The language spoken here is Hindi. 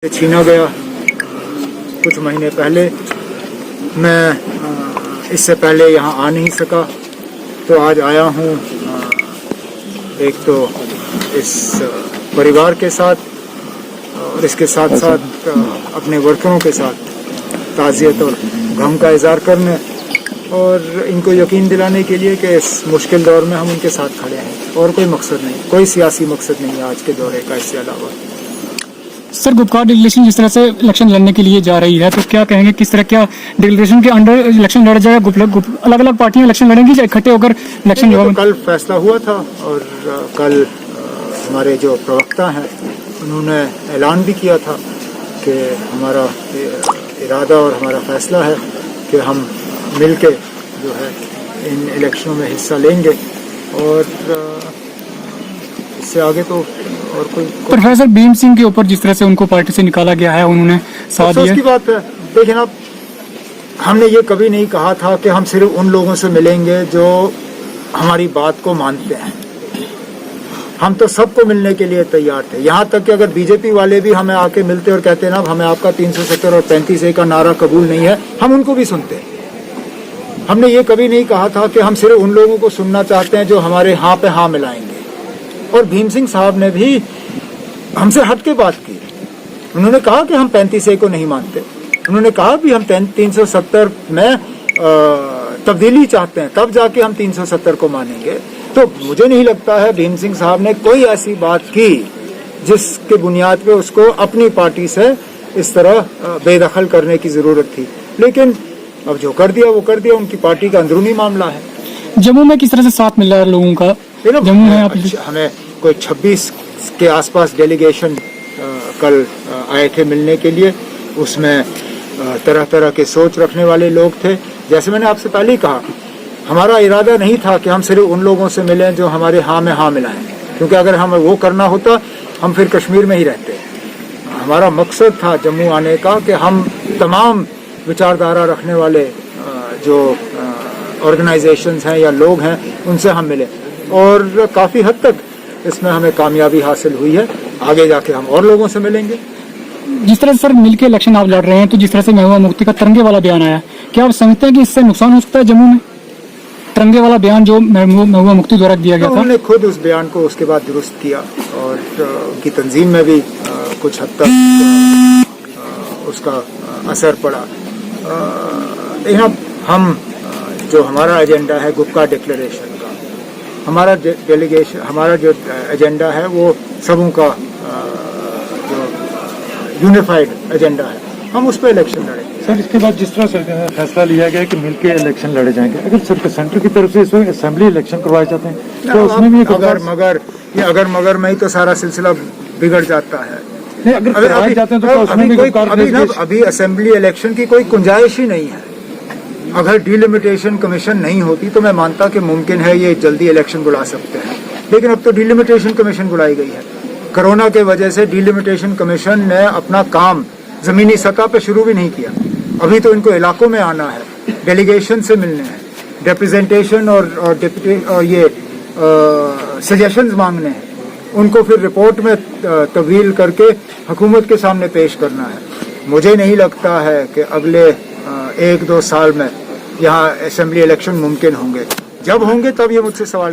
छीना गया कुछ महीने पहले। मैं इससे पहले यहाँ आ नहीं सका, तो आज आया हूँ एक तो इस परिवार के साथ और इसके साथ साथ अपने वर्करों के साथ ताज़ियत और गम का इज़हार करने और इनको यकीन दिलाने के लिए कि इस मुश्किल दौर में हम उनके साथ खड़े हैं। और कोई मकसद नहीं, कोई सियासी मकसद नहीं है आज के दौरे का इससे अलावा। सर, गुपकार डिक्लेरेशन जिस तरह से इलेक्शन लड़ने के लिए जा रही है, तो क्या कहेंगे, किस तरह क्या डिक्लेरेशन के अंडर इलेक्शन लड़ा जाएगा? अलग अलग पार्टियां इलेक्शन लड़ेंगी या इकट्ठे होकर इलेक्शन? तो कल फैसला हुआ था और कल हमारे जो प्रवक्ता हैं उन्होंने ऐलान भी किया था कि हमारा इरादा और हमारा फैसला है कि हम मिल के जो है इन इलेक्शनों में हिस्सा लेंगे और इससे आगे तो और कोई। प्रोफेसर भीम सिंह के ऊपर जिस तरह से उनको पार्टी से निकाला गया है, उन्होंने साथ दिया। की बात है, देखिए ना, हमने ये कभी नहीं कहा था कि हम सिर्फ उन लोगों से मिलेंगे जो हमारी बात को मानते हैं। हम तो सबको मिलने के लिए तैयार थे। यहाँ तक कि अगर बीजेपी वाले भी हमें आके मिलते और कहते ना हमें आपका 370 और 35A का नारा कबूल नहीं है, हम उनको भी सुनते। हमने ये कभी नहीं कहा था कि हम सिर्फ उन लोगों को सुनना चाहते हैं जो हमारे हाँ पे हाँ मिलाएंगे। और भीम सिंह साहब ने भी हमसे हट के बात की। उन्होंने कहा कि हम 35A को नहीं मानते। उन्होंने कहा भी हम 370 में तब्दीली चाहते हैं, तब जाके हम 370 को मानेंगे। तो मुझे नहीं लगता है भीम सिंह साहब ने कोई ऐसी बात की जिसके बुनियाद पे उसको अपनी पार्टी से इस तरह बेदखल करने की जरूरत थी। लेकिन अब जो कर दिया वो कर दिया, उनकी पार्टी का अंदरूनी मामला है। जम्मू में किस तरह से साथ मिल रहा है लोगों का? जम्मू में हमें कोई 26 के आसपास डेलीगेशन कल आए थे मिलने के लिए। उसमें तरह तरह के सोच रखने वाले लोग थे। जैसे मैंने आपसे पहले ही कहा, हमारा इरादा नहीं था कि हम सिर्फ उन लोगों से मिलें जो हमारे हाँ में हाँ मिलाएं, क्योंकि अगर हमें वो करना होता हम फिर कश्मीर में ही रहते। हमारा मकसद था जम्मू आने का कि हम तमाम विचारधारा रखने वाले जो ऑर्गेनाइजेशंस हैं या लोग हैं उनसे हम मिले और काफ़ी हद तक इसमें हमें कामयाबी हासिल हुई है। आगे जाके हम और लोगों से मिलेंगे। जिस तरह से सर मिलके इलेक्शन आप लड़ रहे हैं, तो जिस तरह से महबूबा मुफ्ती का तिरंगे वाला बयान आया, क्या आप समझते हैं कि इससे नुकसान हो सकता है जम्मू में? तिरंगे वाला बयान जो महबूबा मुफ्ती द्वारा दिया गया था, उन्होंने खुद उस बयान को उसके बाद दुरुस्त किया और उनकी तंजीम में भी कुछ हद तक उसका असर पड़ा। हम जो हमारा एजेंडा है गुपकार डिक्लेरेशन का, हमारा डेलीगेशन, हमारा जो एजेंडा है वो सबों का जो यूनिफाइड एजेंडा है, हम उस पर इलेक्शन लड़ेंगे। सर, इसके बाद जिस तरह से फैसला लिया गया कि मिलके इलेक्शन लड़े जाएंगे, अगर सेंटर की तरफ से इस वक्त असेंबली इलेक्शन करवाए जाते हैं तो उसमें भी अगर मगर में ही तो सारा सिलसिला बिगड़ जाता है। नहीं, अगर करवाए जाते हैं तो उसमें भी अभी असेंबली इलेक्शन की कोई गुंजाइश ही नहीं है। अगर डिलिमिटेशन कमीशन नहीं होती तो मैं मानता कि मुमकिन है ये जल्दी इलेक्शन बुला सकते हैं, लेकिन अब तो डिलिमिटेशन कमीशन बुलाई गई है। कोरोना के वजह से डिलिमिटेशन कमीशन ने अपना काम जमीनी सतह पे शुरू भी नहीं किया। अभी तो इनको इलाकों में आना है, डेलीगेशन से मिलने हैं, रिप्रेजेंटेशन और डिप्टी और ये सजेशंस मांगने हैं, उनको फिर रिपोर्ट में तब्दील करके हुकूमत के सामने पेश करना है। मुझे नहीं लगता है कि अगले 1-2 साल में यहाँ असेंबली इलेक्शन मुमकिन होंगे। जब होंगे तब ये मुझसे सवाल